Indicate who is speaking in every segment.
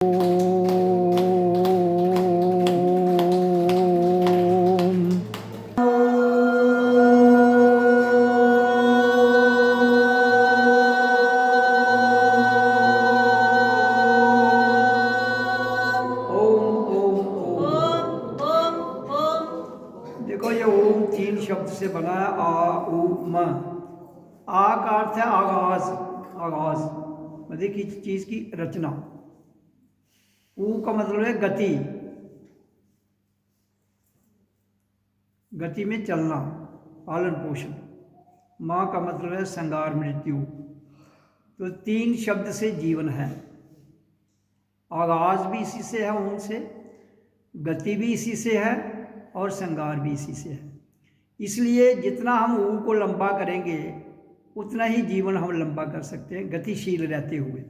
Speaker 1: देखो ये ओम 3 शब्द से बना है। आ उ म। आ का अर्थ है आगाज, आगाज मतलब किसी चीज की रचना। ऊ का मतलब है गति, गति में चलना, पालन पोषण। माँ का मतलब है संगार, मृत्यु। तो 3 शब्द से जीवन है। आगाज भी इसी से है, ओम से, गति भी इसी से है और संगार भी इसी से है। इसलिए जितना हम ऊ को लंबा करेंगे उतना ही जीवन हम लंबा कर सकते हैं, गतिशील रहते हुए।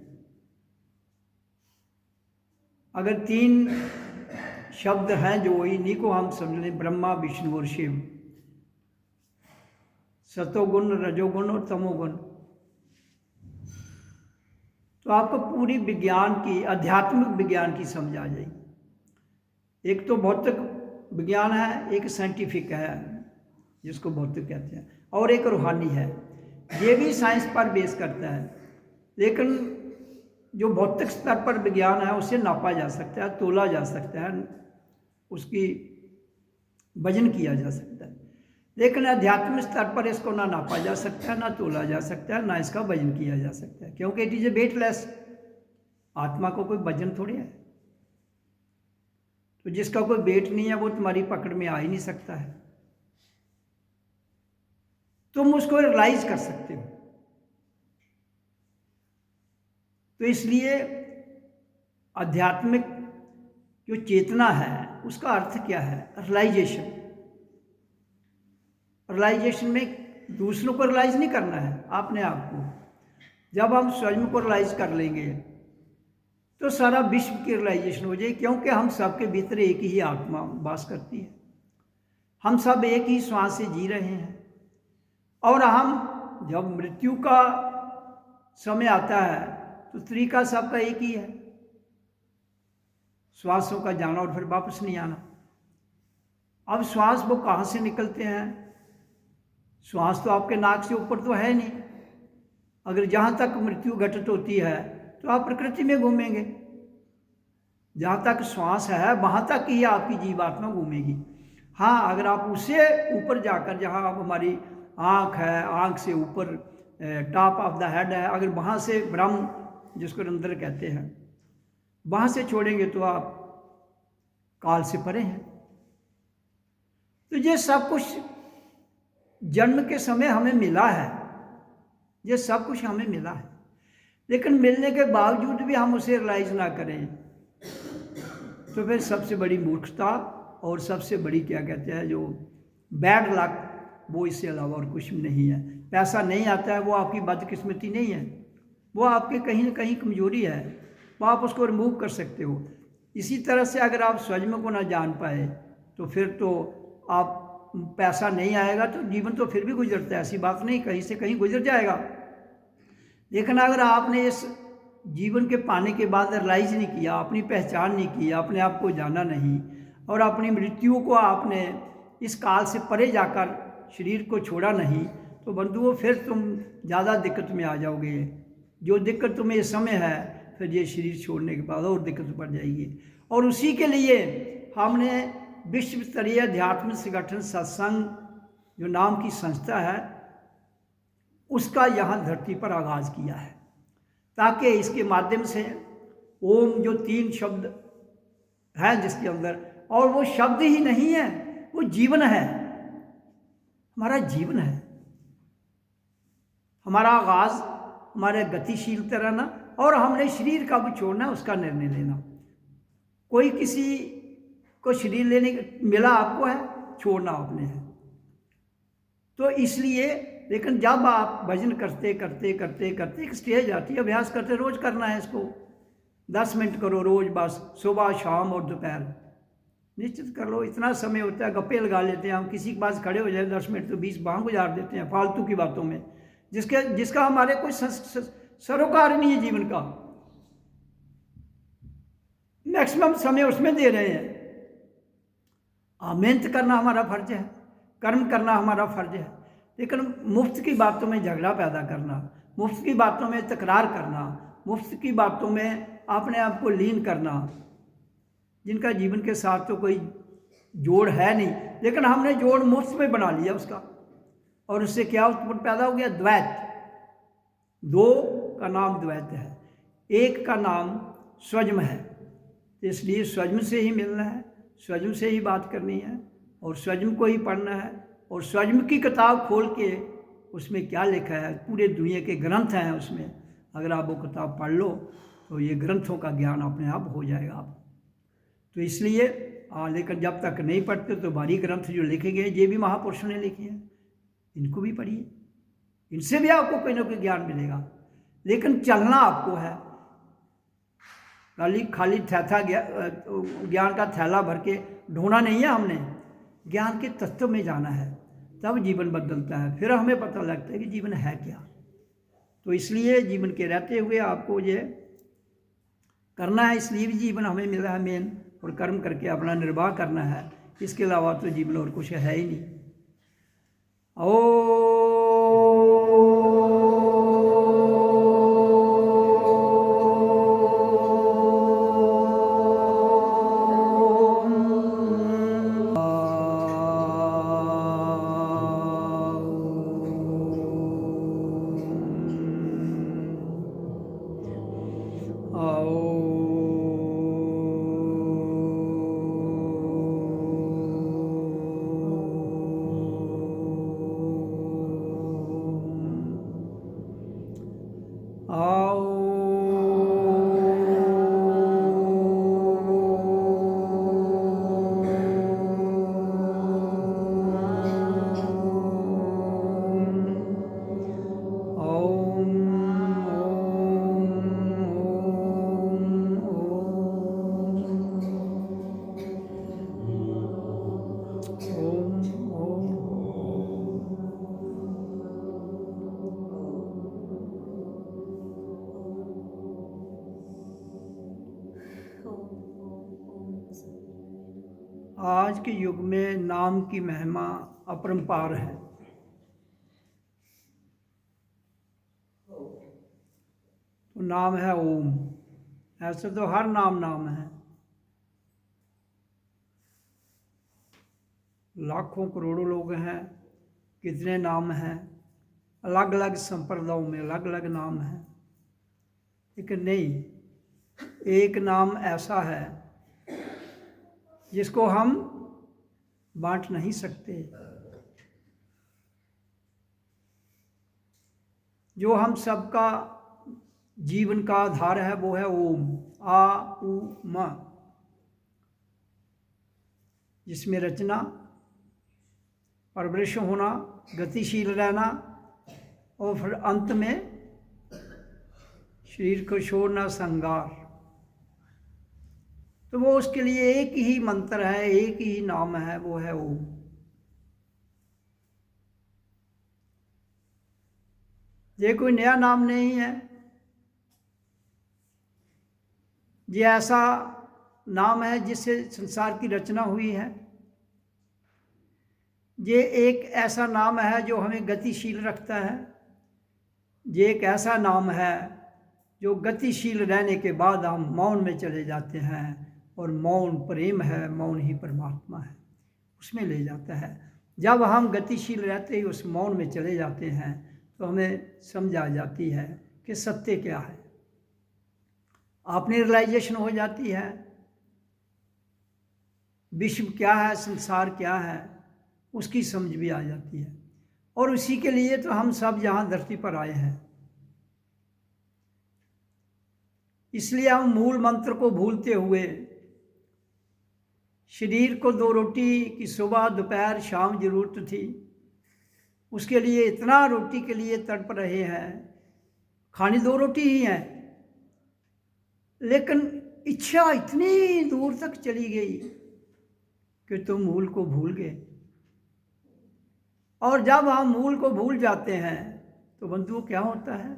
Speaker 1: अगर 3 शब्द हैं जो इन्हीं को हम समझ लें, ब्रह्मा विष्णु और शिव, सतोगुण, रजोगुण और तमोगुण, तो आपको पूरी विज्ञान की, आध्यात्मिक विज्ञान की समझ आ जाएगी। एक तो भौतिक विज्ञान है, एक साइंटिफिक है जिसको भौतिक कहते हैं, और एक रूहानी है। ये भी साइंस पर बेस करता है, लेकिन जो भौतिक स्तर पर विज्ञान है उसे नापा जा सकता है, तोला जा सकता है, उसकी वजन किया जा सकता है। लेकिन आध्यात्मिक स्तर पर इसको ना नापा जा सकता है, ना तोला जा सकता है, ना इसका वजन किया जा सकता है, क्योंकि इट इज ए वेटलेस। आत्मा को कोई वजन थोड़ी है, तो जिसका कोई वेट नहीं है वो तुम्हारी पकड़ में आ ही नहीं सकता है। तुम उसको रियलाइज कर सकते हो। तो इसलिए आध्यात्मिक जो चेतना है उसका अर्थ क्या है? रियलाइजेशन। रियलाइजेशन में दूसरों को रियलाइज नहीं करना है, अपने आप को। जब हम स्वयं को रियलाइज कर लेंगे तो सारा विश्व की रियलाइजेशन हो जाएगी, क्योंकि हम सबके भीतर एक ही आत्मा वास करती है। हम सब एक ही श्वास से जी रहे हैं, और हम जब मृत्यु का समय आता है तो तरीका सबका एक ही है, श्वासों का जाना और फिर वापस नहीं आना। अब श्वास वो कहाँ से निकलते हैं? श्वास तो आपके नाक से ऊपर तो है नहीं। अगर जहाँ तक मृत्यु घटित होती है तो आप प्रकृति में घूमेंगे। जहाँ तक श्वास है वहाँ तक ही आपकी जीवात्मा घूमेगी। हाँ, अगर आप उससे ऊपर जाकर, जहाँ आप, हमारी आँख है, आँख से ऊपर टॉप ऑफ द हेड है, अगर वहाँ से ब्रह्म जिसको अंदर कहते हैं वहाँ से छोड़ेंगे तो आप काल से परे हैं। तो ये सब कुछ जन्म के समय हमें मिला है, ये सब कुछ हमें मिला है, लेकिन मिलने के बावजूद भी हम उसे रियलाइज ना करें तो फिर सबसे बड़ी मूर्खता और सबसे बड़ी, क्या कहते हैं, जो बैड लक, वो इससे अलावा और कुछ नहीं है। पैसा नहीं आता है वो आपकी बदकिस्मती नहीं है, वो आपके कहीं ना कहीं कमजोरी है, वो आप उसको रिमूव कर सकते हो। इसी तरह से अगर आप स्वयं को ना जान पाए तो फिर तो आप, पैसा नहीं आएगा तो जीवन तो फिर भी गुजरता है, ऐसी बात नहीं, कहीं से कहीं गुजर जाएगा। लेकिन अगर आपने इस जीवन के पाने के बाद रियलाइज नहीं किया, अपनी पहचान नहीं की, अपने आप को जाना नहीं, और अपनी मृत्यु को आपने इस काल से परे जाकर शरीर को छोड़ा नहीं, तो बंधुओं फिर तुम ज़्यादा दिक्कत में आ जाओगे। जो दिक्कत तुम्हें इस समय है, फिर ये शरीर छोड़ने के बाद और दिक्कत बढ़ जाएगी। और उसी के लिए हमने विश्व स्तरीय अध्यात्म संगठन सत्संग, जो नाम की संस्था है, उसका यहाँ धरती पर आगाज किया है, ताकि इसके माध्यम से ओम जो 3 शब्द हैं जिसके अंदर, और वो शब्द ही नहीं है, वो जीवन है, हमारा जीवन है, हमारा आगाज, हमारे गतिशीलता रहना, और हमने शरीर का भी छोड़ना, उसका निर्णय लेना। कोई किसी को शरीर लेने मिला आपको है, छोड़ना आपने है। तो इसलिए, लेकिन जब आप भजन करते करते करते करते एक स्टेज आती है, अभ्यास करते, रोज करना है इसको, 10 मिनट करो रोज, बस सुबह शाम और दोपहर निश्चित कर लो। इतना समय होता है, गप्पे लगा लेते हैं हम, किसी के पास खड़े हो जाए 10 मिनट तो 20 वहाँ गुजार देते हैं फालतू की बातों में, जिसका हमारे कोई सरोकार नहीं है जीवन का। मैक्सिमम समय उसमें दे रहे हैं। मेहनत करना हमारा फर्ज है, कर्म करना हमारा फर्ज है, लेकिन मुफ्त की बातों में झगड़ा पैदा करना, मुफ्त की बातों में तकरार करना, मुफ्त की बातों में अपने आप को लीन करना, जिनका जीवन के साथ तो कोई जोड़ है नहीं, लेकिन हमने जोड़ मुफ्त में बना लिया उसका, और उससे क्या उत्पन्न पैदा हो गया? द्वैत। दो का नाम द्वैत है, एक का नाम स्वजम है। इसलिए स्वजम से ही मिलना है, स्वजम से ही बात करनी है, और स्वजम को ही पढ़ना है। और स्वजम की किताब खोल के उसमें क्या लिखा है, पूरे दुनिया के ग्रंथ हैं उसमें, अगर आप वो किताब पढ़ लो तो ये ग्रंथों का ज्ञान अपने आप हो जाएगा आपको। तो इसलिए लेकिन जब तक नहीं पढ़ते तो बारी ग्रंथ जो लिखे गए, ये भी महापुरुषों ने लिखे हैं, इनको भी पढ़िए, इनसे भी आपको कोई ना कोई ज्ञान मिलेगा। लेकिन चलना आपको है, खाली थैथा ज्ञान का थैला भर के ढोना नहीं है हमने, ज्ञान के तत्व में जाना है, तब जीवन बदलता है। फिर हमें पता लगता है कि जीवन है क्या। तो इसलिए जीवन के रहते हुए आपको ये करना है, इसलिए भी जीवन हमें मिला है मेन, और कर्म करके अपना निर्वाह करना है। इसके अलावा तो जीवन और कुछ है ही नहीं। ओ आज के युग में नाम की महिमा अपरंपार है। तो नाम है ओम। ऐसे तो हर नाम है, लाखों करोड़ों लोग हैं, कितने नाम हैं, अलग अलग संप्रदायों में अलग अलग नाम हैं, लेकिन नहीं, एक नाम ऐसा है जिसको हम बांट नहीं सकते, जो हम सबका जीवन का आधार है, वो है ओम। आ उ म, जिसमें रचना, परवरिश होना, गतिशील रहना, और फिर अंत में शरीर को छोड़ना, संगार। तो वो उसके लिए एक ही मंत्र है, एक ही नाम है, वो है ओम। ये कोई नया नाम नहीं है, ये ऐसा नाम है जिससे संसार की रचना हुई है। ये एक ऐसा नाम है जो हमें गतिशील रखता है। ये एक ऐसा नाम है जो गतिशील रहने के बाद हम मौन में चले जाते हैं, और मौन प्रेम है, मौन ही परमात्मा है, उसमें ले जाता है। जब हम गतिशील रहते ही उस मौन में चले जाते हैं तो हमें समझ आ जाती है कि सत्य क्या है, अपनी रियलाइजेशन हो जाती है, विश्व क्या है, संसार क्या है, उसकी समझ भी आ जाती है। और उसी के लिए तो हम सब यहाँ धरती पर आए हैं। इसलिए हम मूल मंत्र को भूलते हुए शरीर को 2 रोटी की सुबह दोपहर शाम जरूरत थी, उसके लिए इतना रोटी के लिए तड़प रहे हैं। खानी 2 रोटी ही है, लेकिन इच्छा इतनी दूर तक चली गई कि तुम मूल को भूल गए। और जब हम मूल को भूल जाते हैं तो बंधुओं क्या होता है?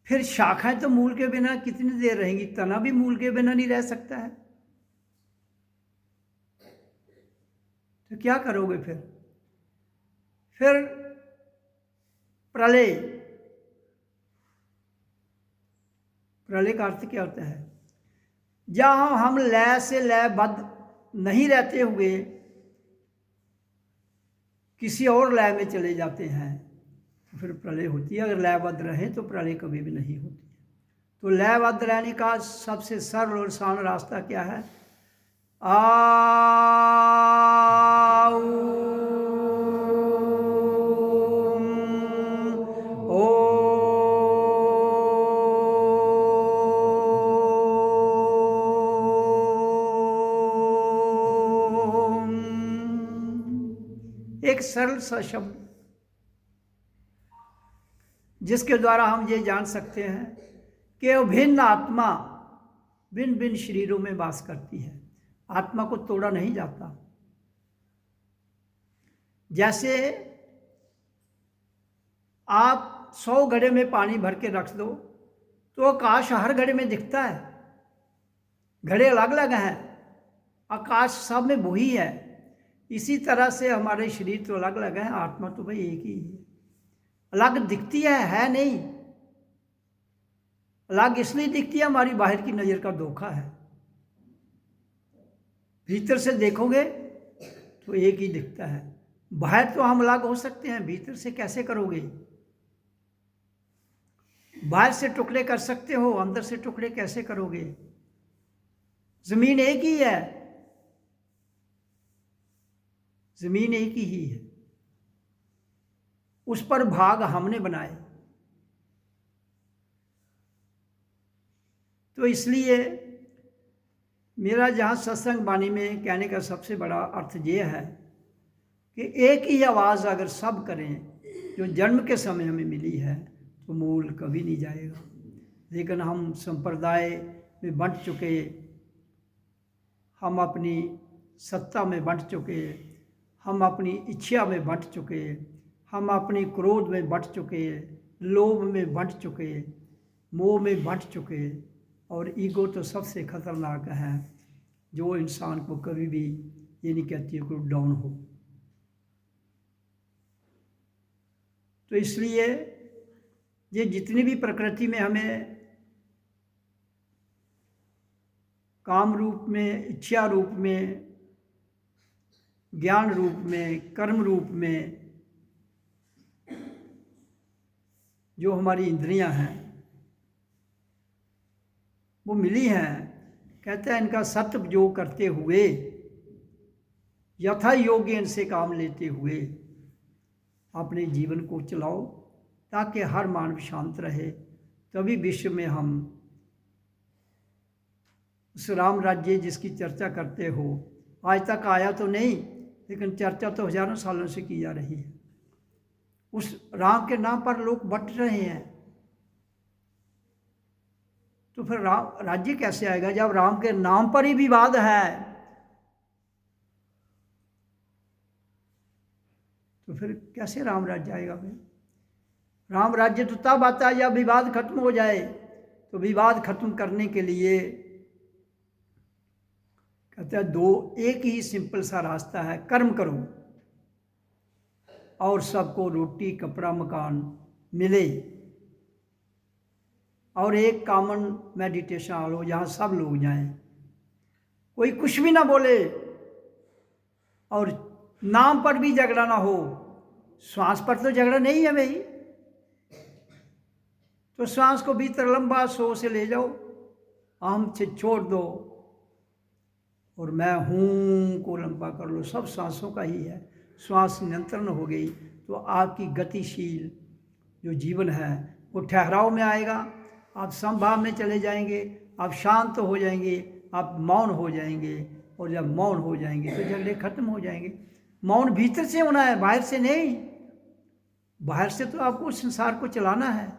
Speaker 1: फिर शाखाएं तो मूल के बिना कितनी देर रहेंगी, तना भी मूल के बिना नहीं रह सकता है। तो क्या करोगे फिर प्रलय। प्रलय का अर्थ क्या होता है? जहां हम लय से लयबद्ध नहीं रहते हुए किसी और लय में चले जाते हैं तो फिर प्रलय होती है। अगर लयबद्ध रहे तो प्रलय कभी भी नहीं होती है। तो लयबद्ध रहने का सबसे सरल और आसान रास्ता क्या है? एक सरल सा शब्द जिसके द्वारा हम ये जान सकते हैं कि अभिन्न आत्मा भिन्न भिन्न शरीरों में वास करती है। आत्मा को तोड़ा नहीं जाता। जैसे आप 100 घड़े में पानी भर के रख दो तो आकाश हर घड़े में दिखता है। घड़े अलग अलग हैं, आकाश सब में वही है। इसी तरह से हमारे शरीर तो अलग अलग हैं, आत्मा तो भाई एक ही है। अलग दिखती है नहीं। अलग इसलिए दिखती है, हमारी बाहर की नज़र का धोखा है। भीतर से देखोगे तो एक ही दिखता है। बाहर तो हम अलग हो सकते हैं, भीतर से कैसे करोगे? बाहर से टुकड़े कर सकते हो, अंदर से टुकड़े कैसे करोगे? जमीन एक ही है, जमीन एक ही है, उस पर भाग हमने बनाए। तो इसलिए मेरा जहाँ सत्संग वाणी में कहने का सबसे बड़ा अर्थ ये है कि एक ही आवाज़ अगर सब करें जो जन्म के समय हमें मिली है तो मूल कभी नहीं जाएगा। लेकिन हम संप्रदाय में बंट चुके, हम अपनी सत्ता में बंट चुके, हम अपनी इच्छा में बंट चुके, हम अपनी क्रोध में बंट चुके, लोभ में बंट चुके, मोह में बंट चुके। और ईगो तो सबसे खतरनाक है जो इंसान को कभी भी ये नहीं कहती है कि डाउन हो। तो इसलिए ये जितनी भी प्रकृति में हमें काम रूप में, इच्छा रूप में, ज्ञान रूप में, कर्म रूप में जो हमारी इंद्रियां हैं वो मिली हैं, कहते हैं इनका सदुपयोग करते हुए, यथा योग्य इनसे काम लेते हुए अपने जीवन को चलाओ ताकि हर मानव शांत रहे। तभी विश्व में हम उस राम राज्य जिसकी चर्चा करते हो, आज तक आया तो नहीं लेकिन चर्चा तो हजारों सालों से की जा रही है। उस राम के नाम पर लोग बट रहे हैं। तो फिर राम राज्य कैसे आएगा जब राम के नाम पर ही विवाद है? तो फिर कैसे राम राज्य आएगा? फिर राम राज्य तो तब आता है जब विवाद खत्म हो जाए। तो विवाद खत्म करने के लिए कहते हैं एक ही सिंपल सा रास्ता है, कर्म करो और सबको रोटी कपड़ा मकान मिले। और एक कॉमन मेडिटेशन हॉल हो जहाँ सब लोग जाएं, कोई कुछ भी ना बोले और नाम पर भी झगड़ा ना हो। श्वास पर तो झगड़ा नहीं है भाई, तो श्वास को भीतर लंबा 100 से ले जाओ, अहम से छोड़ दो और मैं हूँ को लंबा कर लो। सब सांसों का ही है। श्वास नियंत्रण हो गई तो आपकी गतिशील जो जीवन है वो ठहराव में आएगा। आप समभाव में चले जाएंगे, आप शांत हो जाएंगे, आप मौन हो जाएंगे। और जब मौन हो जाएंगे तो झगड़े खत्म हो जाएंगे। मौन भीतर से होना है, बाहर से नहीं। बाहर से तो आपको संसार को चलाना है,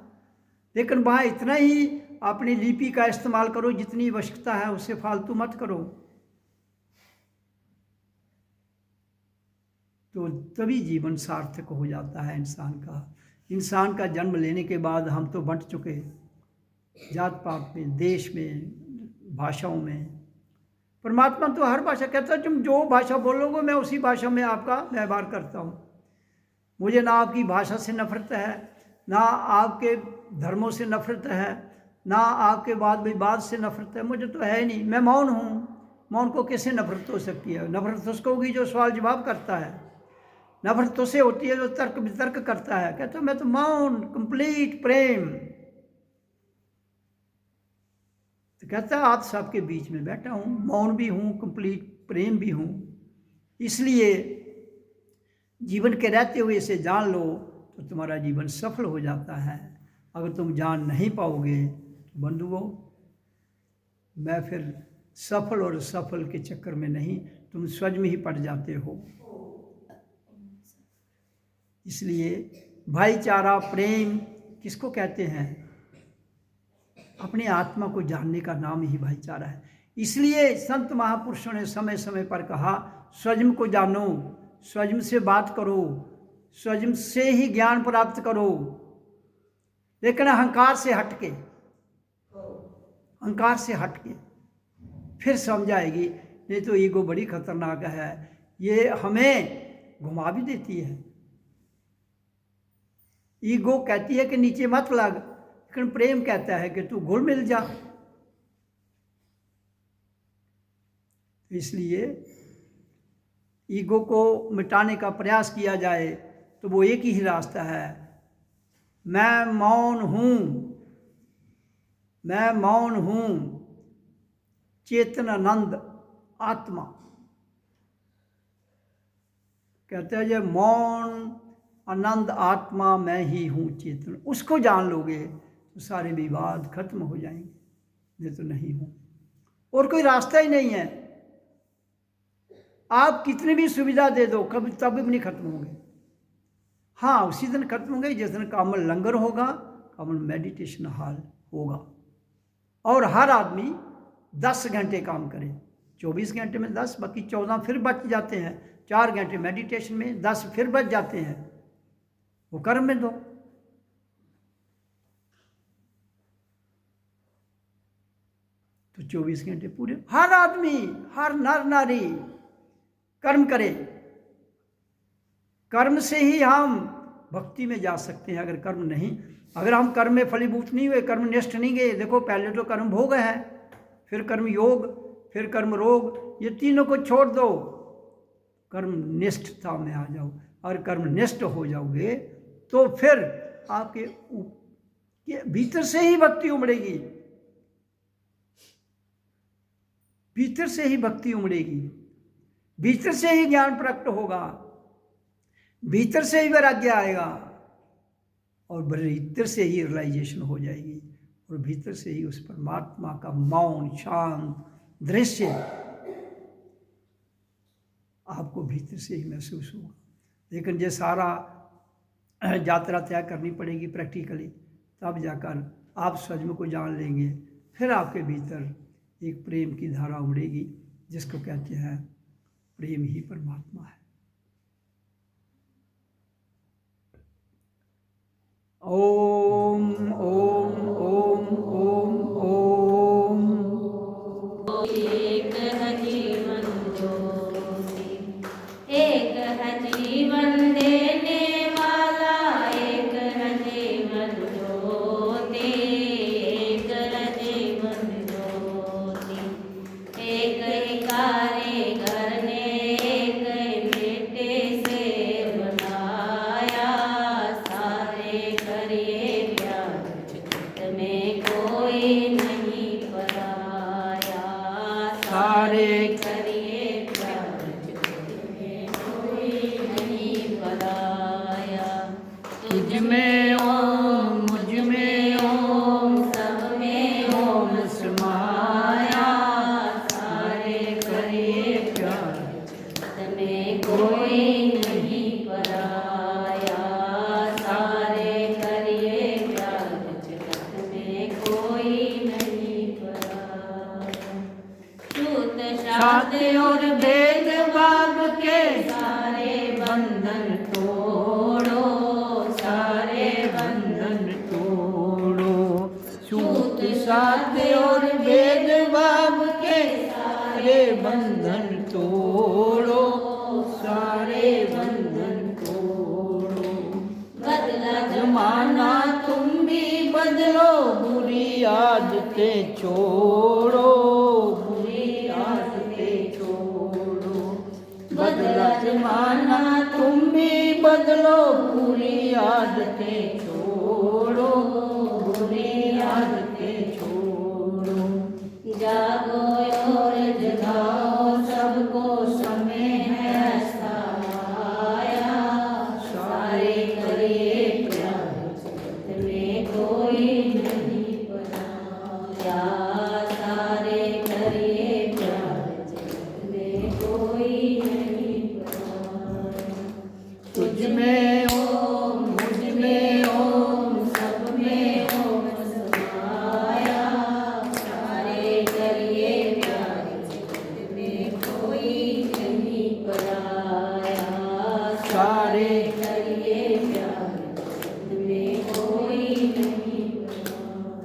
Speaker 1: लेकिन वहाँ इतना ही अपनी लिपि का इस्तेमाल करो जितनी आवश्यकता है, उससे फालतू मत करो। तो तभी जीवन सार्थक हो जाता है इंसान का। इंसान का जन्म लेने के बाद हम तो बंट चुके, जात पात में, देश में, भाषाओं में। परमात्मा तो हर भाषा कहता है, तुम जो भाषा बोलोगे मैं उसी भाषा में आपका व्यवहार करता हूँ। मुझे ना आपकी भाषा से नफरत है, ना आपके धर्मों से नफरत है, ना आपके वाद विवाद से नफरत है, मुझे तो है ही नहीं। मैं मौन हूँ। मौन को कैसे नफरत हो सकती है? नफरत उसको होगी जो सवाल जवाब करता है। नफरत उससे होती है जो तर्क वितर्क करता है। कहता मैं तो मौन, कंप्लीट प्रेम। तो कहता आप सबके बीच में बैठा हूँ, मौन भी हूँ, कंप्लीट प्रेम भी हूँ। इसलिए जीवन के रहते हुए इसे जान लो तो तुम्हारा जीवन सफल हो जाता है। अगर तुम जान नहीं पाओगे तो बंधुओं, मैं फिर सफल और सफल के चक्कर में नहीं, तुम स्वयं में ही पड़ जाते हो। इसलिए भाईचारा, प्रेम किसको कहते हैं? अपनी आत्मा को जानने का नाम ही भाईचारा है। इसलिए संत महापुरुषों ने समय समय पर कहा, स्वयं को जानो, स्वयं से बात करो, स्वयं से ही ज्ञान प्राप्त करो, लेकिन अहंकार से हटके, अहंकार से हटके फिर समझ आएगी। नहीं तो ईगो बड़ी खतरनाक है, ये हमें घुमा भी देती है। ईगो कहती है कि नीचे मत लग, लेकिन प्रेम कहता है कि तू घुल मिल जा। इसलिए ईगो को मिटाने का प्रयास किया जाए तो वो एक ही रास्ता है, मैं मौन हूँ, मैं मौन हूँ, चेतनानंद आत्मा। कहते हैं ये मौन आनंद आत्मा मैं ही हूँ चेतन। उसको जान लोगे तो सारे विवाद खत्म हो जाएंगे। ये तो नहीं हूँ, और कोई रास्ता ही नहीं है। आप कितनी भी सुविधा दे दो कभी तब भी नहीं खत्म होंगे। हाँ, उसी दिन खत्म होंगे जिस दिन कॉमन लंगर होगा, कॉमन मेडिटेशन हॉल होगा, और हर आदमी 10 घंटे काम करे। 24 घंटे में 10, बाकी 14 फिर बच जाते हैं। 4 घंटे मेडिटेशन में, 10 फिर बच जाते हैं, वो कर्म में दो। तो 24 घंटे पूरे हर आदमी, हर नर नारी कर्म करे। कर्म से ही हम भक्ति में जा सकते हैं। अगर कर्म नहीं, अगर हम कर्म में फलीभूत नहीं हुए, कर्म निष्ठ नहीं गए, देखो पहले तो कर्म भोग है, फिर कर्म योग, फिर कर्म रोग, ये तीनों को छोड़ दो, कर्म निष्ठता में आ जाओ। और कर्म निष्ठ हो जाओगे तो फिर आपके भीतर से ही भक्ति उमड़ेगी, भीतर से ही भक्ति उमड़ेगी, भीतर से ही ज्ञान प्रकट होगा, भीतर से ही वैराग्य आएगा, और भीतर से ही रियलाइजेशन हो जाएगी, और भीतर से ही उस परमात्मा का मौन शांत दृश्य आपको भीतर से ही महसूस होगा। लेकिन ये सारा यात्रा तय करनी पड़ेगी प्रैक्टिकली, तब जाकर आप स्वयं को जान लेंगे। फिर आपके भीतर एक प्रेम की धारा उमड़ेगी, जिसको कहते हैं प्रेम ही परमात्मा है। ओम ओम ओम ओम ओम।
Speaker 2: एक है जीवन ज्योति, एक है जीवन देने वाला, एक है जीवन ज्योति, एक है जीवन ज्योति। एक ही कारीगर ने एक ही मिट्टी से बनाया, सारे करिए प्यार चित्त में कोई नहीं पराया, सारे करिए प्यार चित्त में कोई नहीं पराया। तुझ में ओम, मुझ में ओम, सब में ओम समाया, सारे करिए प्यार चित्त में कोई नहीं पराया, सारे करिए प्यार चित्त में कोई नहीं पराया। छूत छात और भेदभाव के सारे बंधन तोड़ो, सारे बंधन तोड़ो। छूत
Speaker 1: सारे बंधन तोड़ो, सारे बंधन तोड़ो।
Speaker 2: बदला
Speaker 1: जमाना तुम भी बदलो, बुरी आदतें छोड़ो, बुरी आदतें छोड़ो। बदला जमाना तुम भी बदलो, बुरी आदतें छोड़ो, बुरी आदतें छोड़ो।
Speaker 2: जागो और जगाओ सबको, समय है आया। सारे करिए प्यार, जगत में कोई नहीं पराया। सारे करिए प्यार, जगत में कोई नहीं पराया।
Speaker 1: तुझ में ओम, मुझ में ओम, सब में ओम
Speaker 2: समाया। सारे करिए प्यार, जगत में कोई नहीं पराया।
Speaker 1: सारे
Speaker 2: करिए प्यार, जगत में कोई नहीं पराया।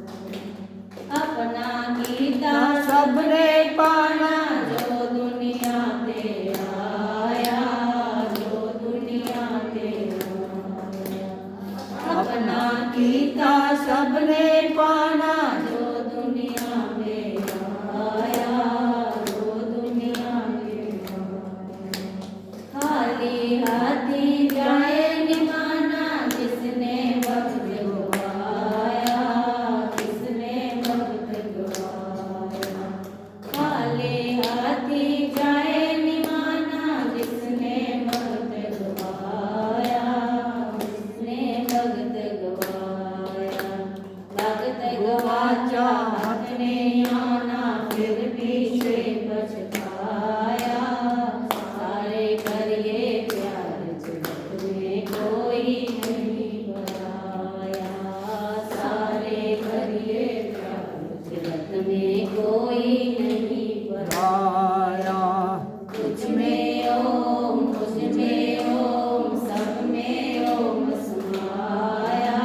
Speaker 2: अपना गीता
Speaker 1: सबने पाना,
Speaker 2: जो दुनिया पे आया, जो दुनिया पे आया।
Speaker 1: अपना गीता सबने पाना,
Speaker 2: जो दुनिया में आया, जो दुनिया में आया। खाली हाथी जाए निमाना, जिसने वक्त गवाया, जिसने वक्त गवाया। खाली हाथी जाए निमाना, जिसने वक्त गवाया, जिसने वक्त गवाया। वक्त गवाचा हाथ में आना, फिर पीछे पछताया। सारे करिए प्यार, जगत में कोई नहीं पराया। सारे करिए प्यार, जगत में कोई नहीं पराया। तुझ में ओम, मुझ में ओम, सब में ओम समाया।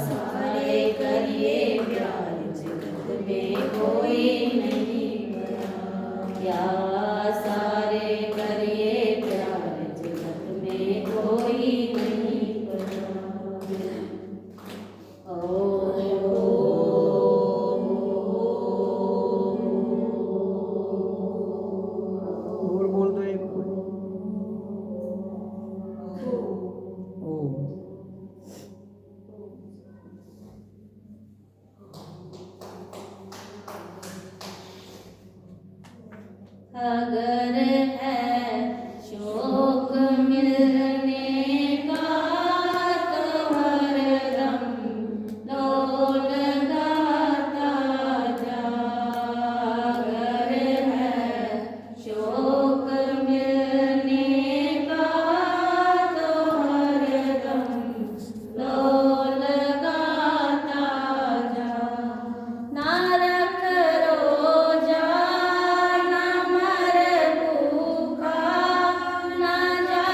Speaker 2: सारे करिए प्यार, जगत में कोई नहीं पराया। सारे करिए प्यार, जगत में कोई नहीं पराया।
Speaker 1: और बोल दो एक और। ओम।
Speaker 2: अगर है शोक मिलने का, तो हरदम लो लगाता जा। अगर है शोक मिलने का, तो हरदम लो लगाता जा। ना रख रोजा, ना मर भूखा, ना जा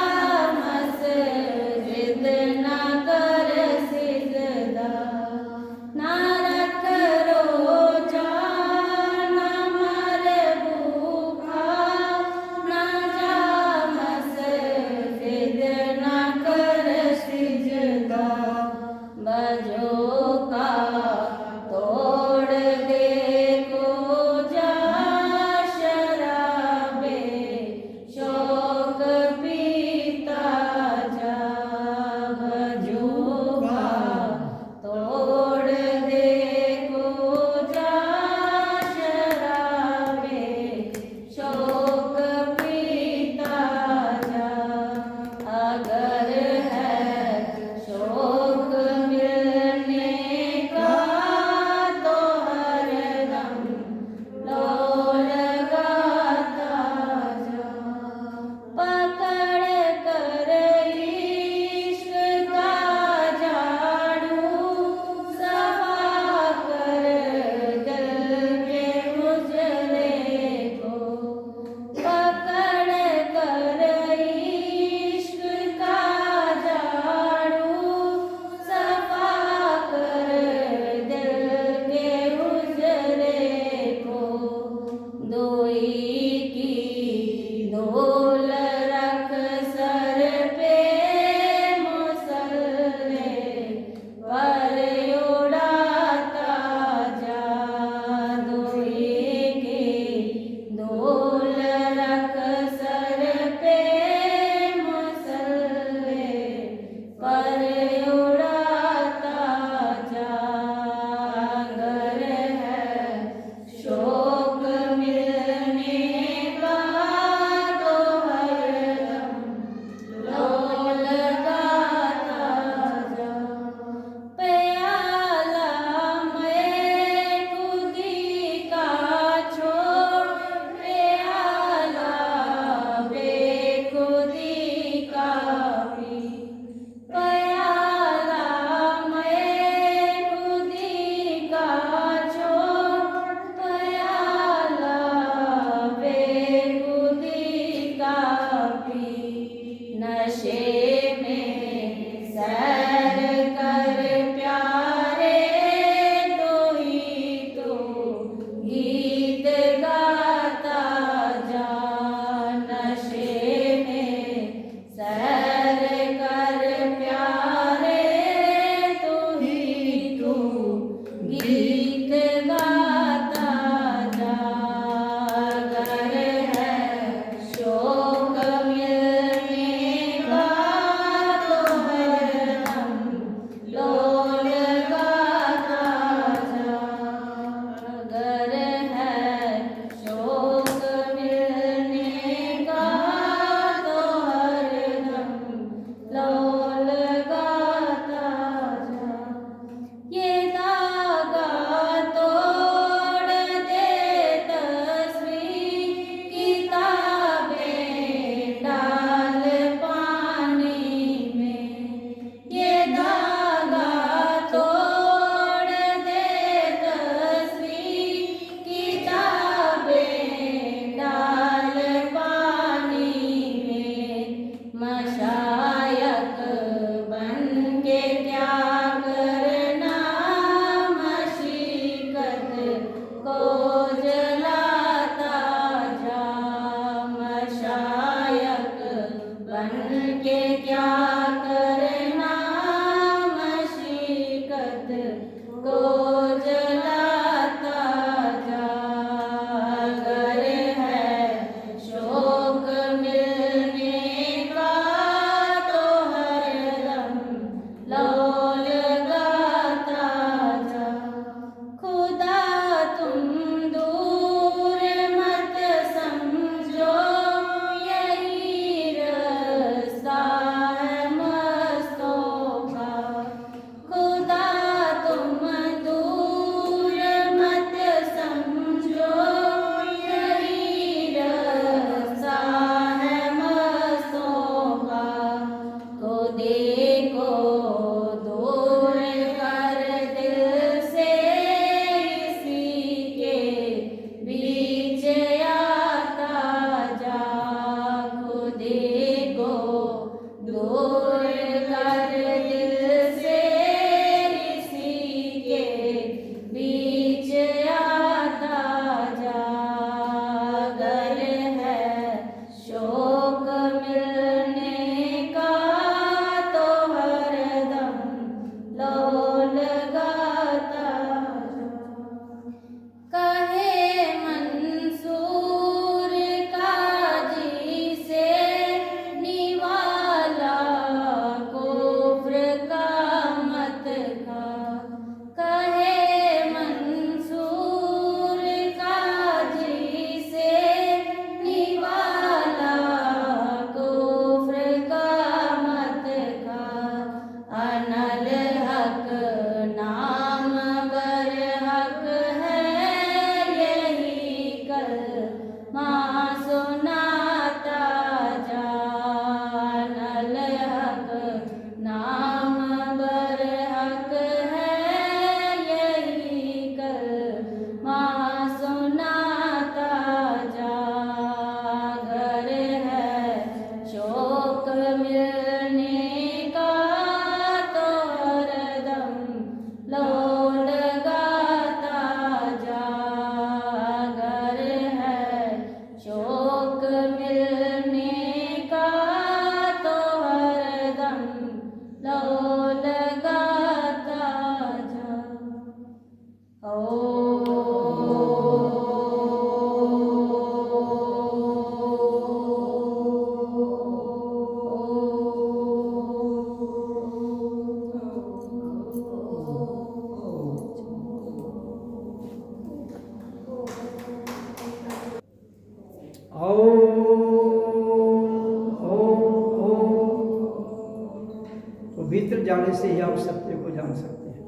Speaker 1: तो भीतर जाने से ही आप सत्य को जान सकते हैं।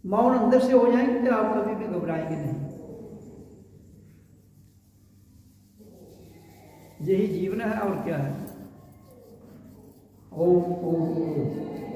Speaker 1: मौन अंदर से हो जाएंगे तो आप कभी भी घबराएंगे नहीं। यही जीवन है और क्या है। ओम ओम ओम।